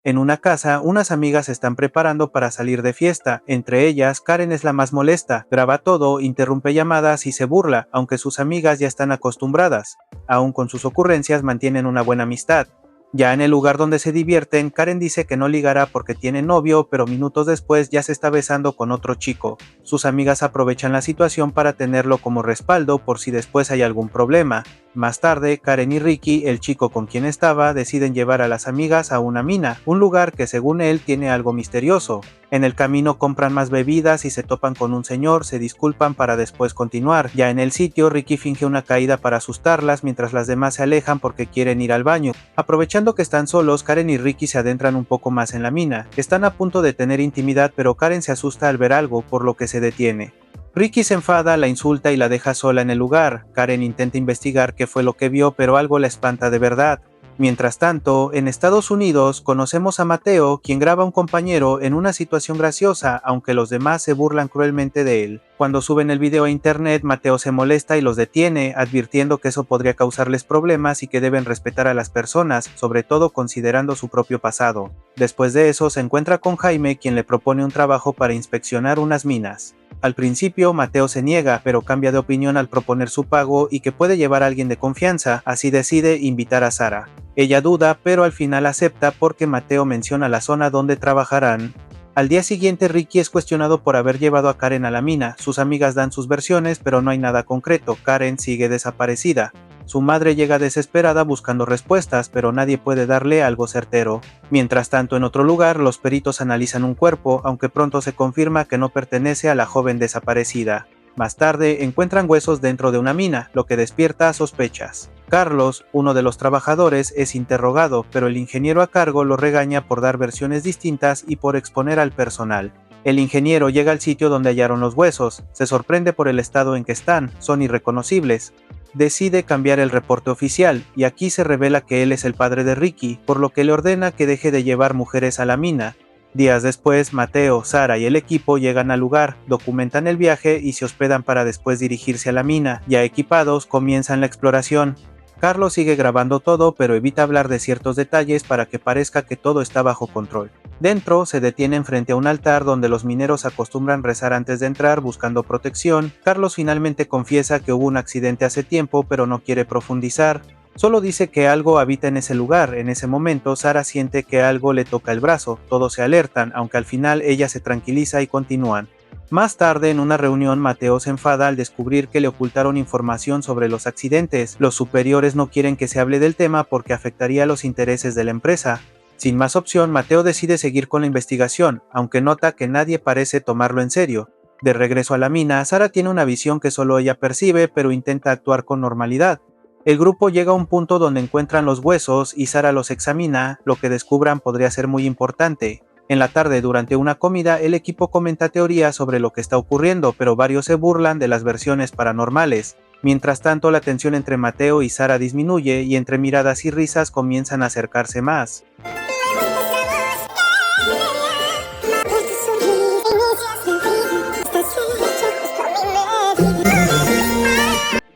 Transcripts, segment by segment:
En una casa, unas amigas se están preparando para salir de fiesta. Entre ellas, Karen es la más molesta, graba todo, interrumpe llamadas y se burla, aunque sus amigas ya están acostumbradas. Aún con sus ocurrencias mantienen una buena amistad. Ya en el lugar donde se divierten, Karen dice que no ligará porque tiene novio, pero minutos después ya se está besando con otro chico. Sus amigas aprovechan la situación para tenerlo como respaldo por si después hay algún problema. Más tarde, Karen y Ricky, el chico con quien estaba, deciden llevar a las amigas a una mina, un lugar que según él tiene algo misterioso. En el camino compran más bebidas y se topan con un señor, se disculpan para después continuar. Ya en el sitio, Ricky finge una caída para asustarlas mientras las demás se alejan porque quieren ir al baño. Aprovechando que están solos, Karen y Ricky se adentran un poco más en la mina. Están a punto de tener intimidad, pero Karen se asusta al ver algo, por lo que se detiene. Ricky se enfada, la insulta y la deja sola en el lugar. Karen intenta investigar qué fue lo que vio, pero algo la espanta de verdad. Mientras tanto, en Estados Unidos, conocemos a Mateo, quien graba a un compañero en una situación graciosa, aunque los demás se burlan cruelmente de él. Cuando suben el video a internet, Mateo se molesta y los detiene, advirtiendo que eso podría causarles problemas y que deben respetar a las personas, sobre todo considerando su propio pasado. Después de eso, se encuentra con Jaime, quien le propone un trabajo para inspeccionar unas minas. Al principio, Mateo se niega, pero cambia de opinión al proponer su pago y que puede llevar a alguien de confianza, así decide invitar a Sara. Ella duda, pero al final acepta porque Mateo menciona la zona donde trabajarán. Al día siguiente, Ricky es cuestionado por haber llevado a Karen a la mina. Sus amigas dan sus versiones, pero no hay nada concreto. Karen sigue desaparecida. Su madre llega desesperada buscando respuestas, pero nadie puede darle algo certero. Mientras tanto, en otro lugar, los peritos analizan un cuerpo, aunque pronto se confirma que no pertenece a la joven desaparecida. Más tarde, encuentran huesos dentro de una mina, lo que despierta sospechas. Carlos, uno de los trabajadores, es interrogado, pero el ingeniero a cargo lo regaña por dar versiones distintas y por exponer al personal. El ingeniero llega al sitio donde hallaron los huesos, se sorprende por el estado en que están, son irreconocibles. Decide cambiar el reporte oficial, y aquí se revela que él es el padre de Ricky, por lo que le ordena que deje de llevar mujeres a la mina. Días después, Mateo, Sara y el equipo llegan al lugar, documentan el viaje y se hospedan para después dirigirse a la mina. Ya equipados, comienzan la exploración. Carlos sigue grabando todo, pero evita hablar de ciertos detalles para que parezca que todo está bajo control. Dentro, se detienen frente a un altar donde los mineros acostumbran rezar antes de entrar buscando protección. Carlos finalmente confiesa que hubo un accidente hace tiempo, pero no quiere profundizar. Solo dice que algo habita en ese lugar. En ese momento, Sara siente que algo le toca el brazo. Todos se alertan, aunque al final ella se tranquiliza y continúan. Más tarde, en una reunión, Mateo se enfada al descubrir que le ocultaron información sobre los accidentes. Los superiores no quieren que se hable del tema porque afectaría los intereses de la empresa. Sin más opción, Mateo decide seguir con la investigación, aunque nota que nadie parece tomarlo en serio. De regreso a la mina, Sara tiene una visión que solo ella percibe, pero intenta actuar con normalidad. El grupo llega a un punto donde encuentran los huesos y Sara los examina. Lo que descubran podría ser muy importante. En la tarde, durante una comida, el equipo comenta teorías sobre lo que está ocurriendo, pero varios se burlan de las versiones paranormales. Mientras tanto, la tensión entre Mateo y Sara disminuye y entre miradas y risas comienzan a acercarse más.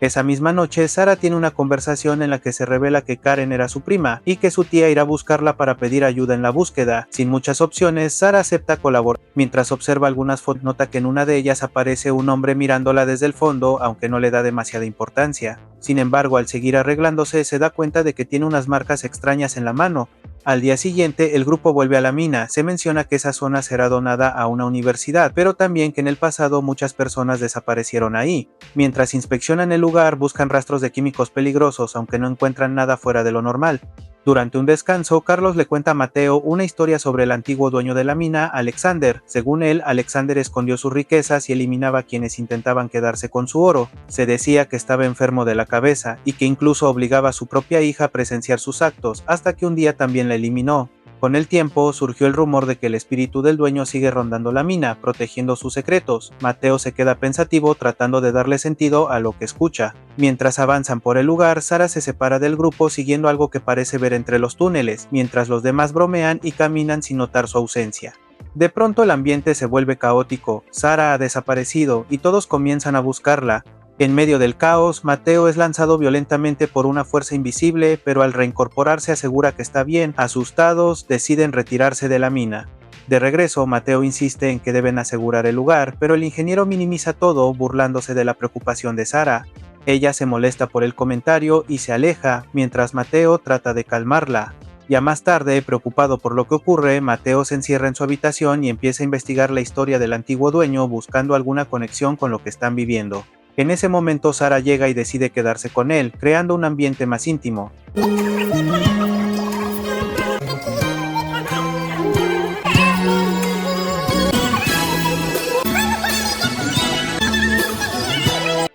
Esa misma noche, Sara tiene una conversación en la que se revela que Karen era su prima y que su tía irá a buscarla para pedir ayuda en la búsqueda. Sin muchas opciones, Sara acepta colaborar. Mientras observa algunas fotos, nota que en una de ellas aparece un hombre mirándola desde el fondo, aunque no le da demasiada importancia. Sin embargo, al seguir arreglándose, se da cuenta de que tiene unas marcas extrañas en la mano. Al día siguiente, el grupo vuelve a la mina. Se menciona que esa zona será donada a una universidad, pero también que en el pasado muchas personas desaparecieron ahí. Mientras inspeccionan el lugar, buscan rastros de químicos peligrosos, aunque no encuentran nada fuera de lo normal. Durante un descanso, Carlos le cuenta a Mateo una historia sobre el antiguo dueño de la mina, Alexander. Según él, Alexander escondió sus riquezas y eliminaba a quienes intentaban quedarse con su oro. Se decía que estaba enfermo de la cabeza y que incluso obligaba a su propia hija a presenciar sus actos, hasta que un día también la eliminó. Con el tiempo, surgió el rumor de que el espíritu del dueño sigue rondando la mina, protegiendo sus secretos. Mateo se queda pensativo tratando de darle sentido a lo que escucha. Mientras avanzan por el lugar, Sara se separa del grupo siguiendo algo que parece ver entre los túneles, mientras los demás bromean y caminan sin notar su ausencia. De pronto el ambiente se vuelve caótico, Sara ha desaparecido y todos comienzan a buscarla. En medio del caos, Mateo es lanzado violentamente por una fuerza invisible, pero al reincorporarse asegura que está bien. Asustados, deciden retirarse de la mina. De regreso, Mateo insiste en que deben asegurar el lugar, pero el ingeniero minimiza todo, burlándose de la preocupación de Sara. Ella se molesta por el comentario y se aleja, mientras Mateo trata de calmarla. Ya más tarde, preocupado por lo que ocurre, Mateo se encierra en su habitación y empieza a investigar la historia del antiguo dueño, buscando alguna conexión con lo que están viviendo. En ese momento Sara llega y decide quedarse con él, creando un ambiente más íntimo.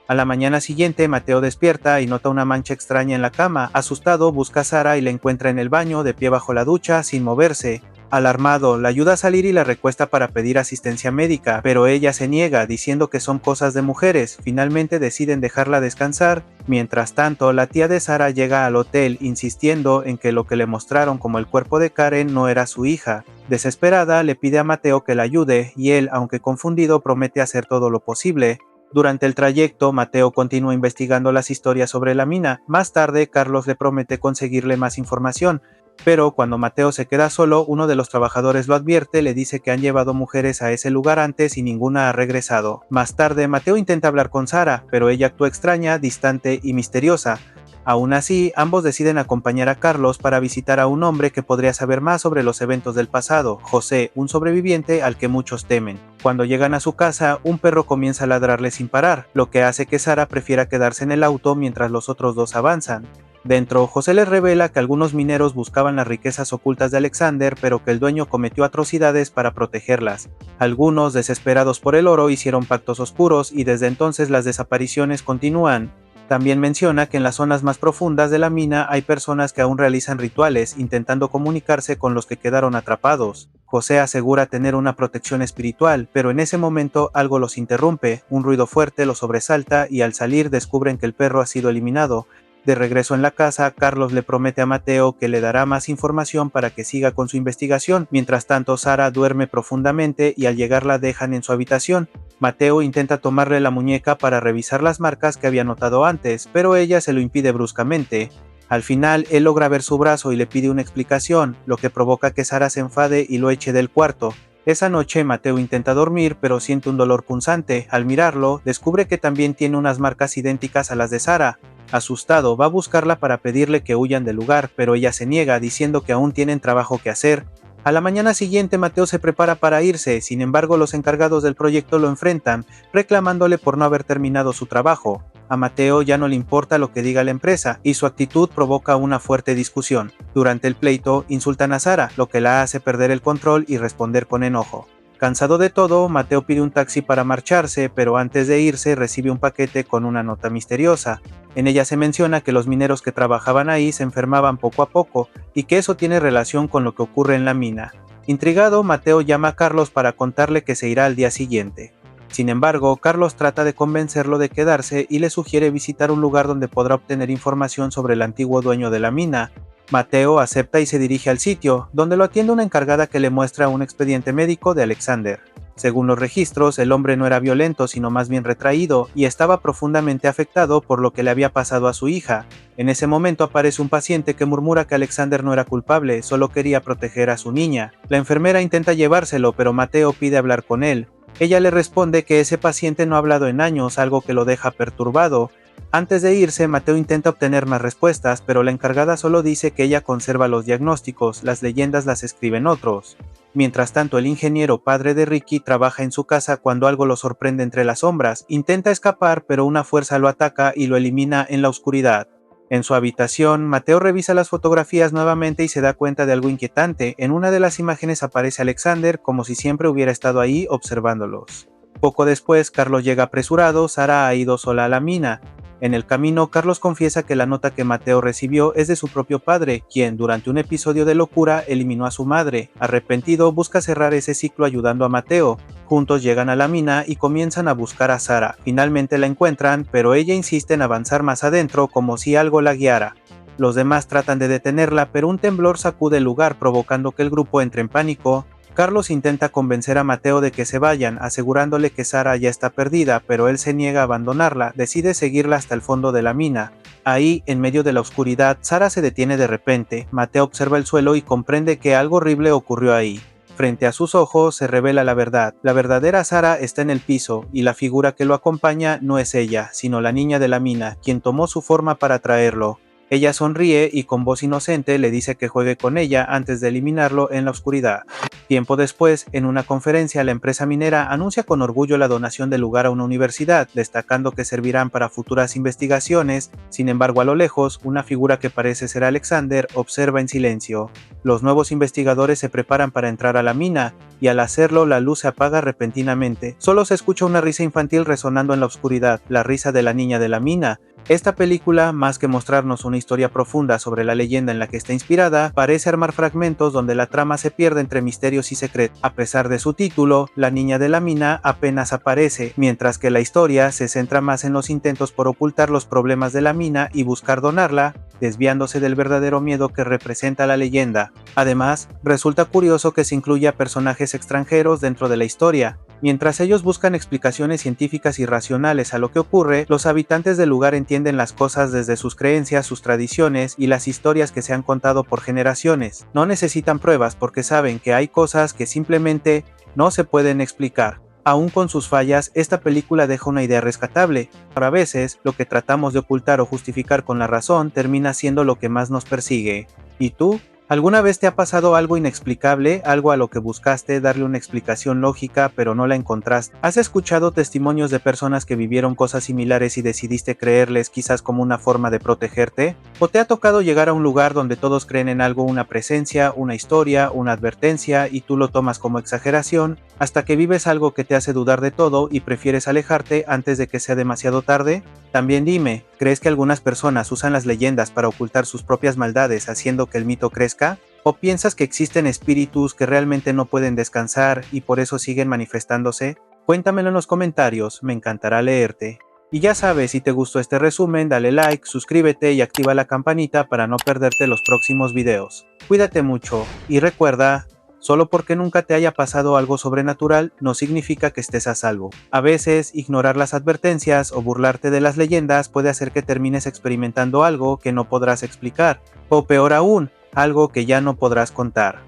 A la mañana siguiente, Mateo despierta y nota una mancha extraña en la cama. Asustado, busca a Sara y la encuentra en el baño, de pie bajo la ducha, sin moverse. Alarmado, la ayuda a salir y la recuesta para pedir asistencia médica, pero ella se niega, diciendo que son cosas de mujeres. Finalmente deciden dejarla descansar. Mientras tanto, la tía de Sara llega al hotel, insistiendo en que lo que le mostraron como el cuerpo de Karen no era su hija. Desesperada, le pide a Mateo que la ayude, y él, aunque confundido, promete hacer todo lo posible. Durante el trayecto, Mateo continúa investigando las historias sobre la mina. Más tarde, Carlos le promete conseguirle más información, pero cuando Mateo se queda solo, uno de los trabajadores lo advierte, le dice que han llevado mujeres a ese lugar antes y ninguna ha regresado. Más tarde, Mateo intenta hablar con Sara, pero ella actúa extraña, distante y misteriosa. Aún así, ambos deciden acompañar a Carlos para visitar a un hombre que podría saber más sobre los eventos del pasado, José, un sobreviviente al que muchos temen. Cuando llegan a su casa, un perro comienza a ladrarle sin parar, lo que hace que Sara prefiera quedarse en el auto mientras los otros dos avanzan. Dentro, José les revela que algunos mineros buscaban las riquezas ocultas de Alexander, pero que el dueño cometió atrocidades para protegerlas. Algunos, desesperados por el oro, hicieron pactos oscuros y desde entonces las desapariciones continúan. También menciona que en las zonas más profundas de la mina hay personas que aún realizan rituales intentando comunicarse con los que quedaron atrapados. José asegura tener una protección espiritual, pero en ese momento algo los interrumpe, un ruido fuerte los sobresalta y al salir descubren que el perro ha sido eliminado. De regreso en la casa, Carlos le promete a Mateo que le dará más información para que siga con su investigación. Mientras tanto, Sara duerme profundamente y al llegar la dejan en su habitación. Mateo intenta tomarle la muñeca para revisar las marcas que había notado antes, pero ella se lo impide bruscamente. Al final, él logra ver su brazo y le pide una explicación, lo que provoca que Sara se enfade y lo eche del cuarto. Esa noche Mateo intenta dormir, pero siente un dolor punzante. Al mirarlo, descubre que también tiene unas marcas idénticas a las de Sara. Asustado, va a buscarla para pedirle que huyan del lugar, pero ella se niega, diciendo que aún tienen trabajo que hacer. A la mañana siguiente, Mateo se prepara para irse, sin embargo los encargados del proyecto lo enfrentan, reclamándole por no haber terminado su trabajo. A Mateo ya no le importa lo que diga la empresa, y su actitud provoca una fuerte discusión. Durante el pleito, insultan a Sara, lo que la hace perder el control y responder con enojo. Cansado de todo, Mateo pide un taxi para marcharse, pero antes de irse recibe un paquete con una nota misteriosa. En ella se menciona que los mineros que trabajaban ahí se enfermaban poco a poco, y que eso tiene relación con lo que ocurre en la mina. Intrigado, Mateo llama a Carlos para contarle que se irá al día siguiente. Sin embargo, Carlos trata de convencerlo de quedarse y le sugiere visitar un lugar donde podrá obtener información sobre el antiguo dueño de la mina. Mateo acepta y se dirige al sitio, donde lo atiende una encargada que le muestra un expediente médico de Alexander. Según los registros, el hombre no era violento, sino más bien retraído, y estaba profundamente afectado por lo que le había pasado a su hija. En ese momento aparece un paciente que murmura que Alexander no era culpable, solo quería proteger a su niña. La enfermera intenta llevárselo, pero Mateo pide hablar con él. Ella le responde que ese paciente no ha hablado en años, algo que lo deja perturbado. Antes de irse, Mateo intenta obtener más respuestas, pero la encargada solo dice que ella conserva los diagnósticos, las leyendas las escriben otros. Mientras tanto, el ingeniero padre de Ricky trabaja en su casa cuando algo lo sorprende entre las sombras. Intenta escapar, pero una fuerza lo ataca y lo elimina en la oscuridad. En su habitación, Mateo revisa las fotografías nuevamente y se da cuenta de algo inquietante. En una de las imágenes aparece Alexander como si siempre hubiera estado ahí observándolos. Poco después, Carlos llega apresurado, Sara ha ido sola a la mina. En el camino, Carlos confiesa que la nota que Mateo recibió es de su propio padre, quien, durante un episodio de locura, eliminó a su madre. Arrepentido, busca cerrar ese ciclo ayudando a Mateo. Juntos llegan a la mina y comienzan a buscar a Sara. Finalmente la encuentran, pero ella insiste en avanzar más adentro como si algo la guiara. Los demás tratan de detenerla, pero un temblor sacude el lugar provocando que el grupo entre en pánico. Carlos intenta convencer a Mateo de que se vayan, asegurándole que Sara ya está perdida, pero él se niega a abandonarla, decide seguirla hasta el fondo de la mina. Ahí, en medio de la oscuridad, Sara se detiene de repente, Mateo observa el suelo y comprende que algo horrible ocurrió ahí. Frente a sus ojos se revela la verdad. La verdadera Sara está en el piso, y la figura que lo acompaña no es ella, sino la niña de la mina, quien tomó su forma para traerlo. Ella sonríe y con voz inocente le dice que juegue con ella antes de eliminarlo en la oscuridad. Tiempo después, en una conferencia, la empresa minera anuncia con orgullo la donación del lugar a una universidad, destacando que servirán para futuras investigaciones. Sin embargo, a lo lejos, una figura que parece ser Alexander observa en silencio. Los nuevos investigadores se preparan para entrar a la mina, y al hacerlo la luz se apaga repentinamente. Solo se escucha una risa infantil resonando en la oscuridad, la risa de la niña de la mina. Esta película, más que mostrarnos una historia profunda sobre la leyenda en la que está inspirada, parece armar fragmentos donde la trama se pierde entre misterios y secretos. A pesar de su título, la niña de la mina apenas aparece, mientras que la historia se centra más en los intentos por ocultar los problemas de la mina y buscar donarla, desviándose del verdadero miedo que representa la leyenda. Además, resulta curioso que se incluya personajes extranjeros dentro de la historia. Mientras ellos buscan explicaciones científicas y racionales a lo que ocurre, los habitantes del lugar entienden las cosas desde sus creencias, sus tradiciones y las historias que se han contado por generaciones. No necesitan pruebas porque saben que hay cosas que simplemente no se pueden explicar. Aún con sus fallas, esta película deja una idea rescatable. A veces, lo que tratamos de ocultar o justificar con la razón termina siendo lo que más nos persigue. ¿Y tú? ¿Alguna vez te ha pasado algo inexplicable, algo a lo que buscaste darle una explicación lógica pero no la encontraste? ¿Has escuchado testimonios de personas que vivieron cosas similares y decidiste creerles quizás como una forma de protegerte? ¿O te ha tocado llegar a un lugar donde todos creen en algo, una presencia, una historia, una advertencia y tú lo tomas como exageración, hasta que vives algo que te hace dudar de todo y prefieres alejarte antes de que sea demasiado tarde? También dime, ¿crees que algunas personas usan las leyendas para ocultar sus propias maldades haciendo que el mito crezca? ¿O piensas que existen espíritus que realmente no pueden descansar y por eso siguen manifestándose? Cuéntamelo en los comentarios, me encantará leerte. Y ya sabes, si te gustó este resumen, dale like, suscríbete y activa la campanita para no perderte los próximos videos. Cuídate mucho y recuerda, solo porque nunca te haya pasado algo sobrenatural no significa que estés a salvo. A veces, ignorar las advertencias o burlarte de las leyendas puede hacer que termines experimentando algo que no podrás explicar, o peor aún, algo que ya no podrás contar.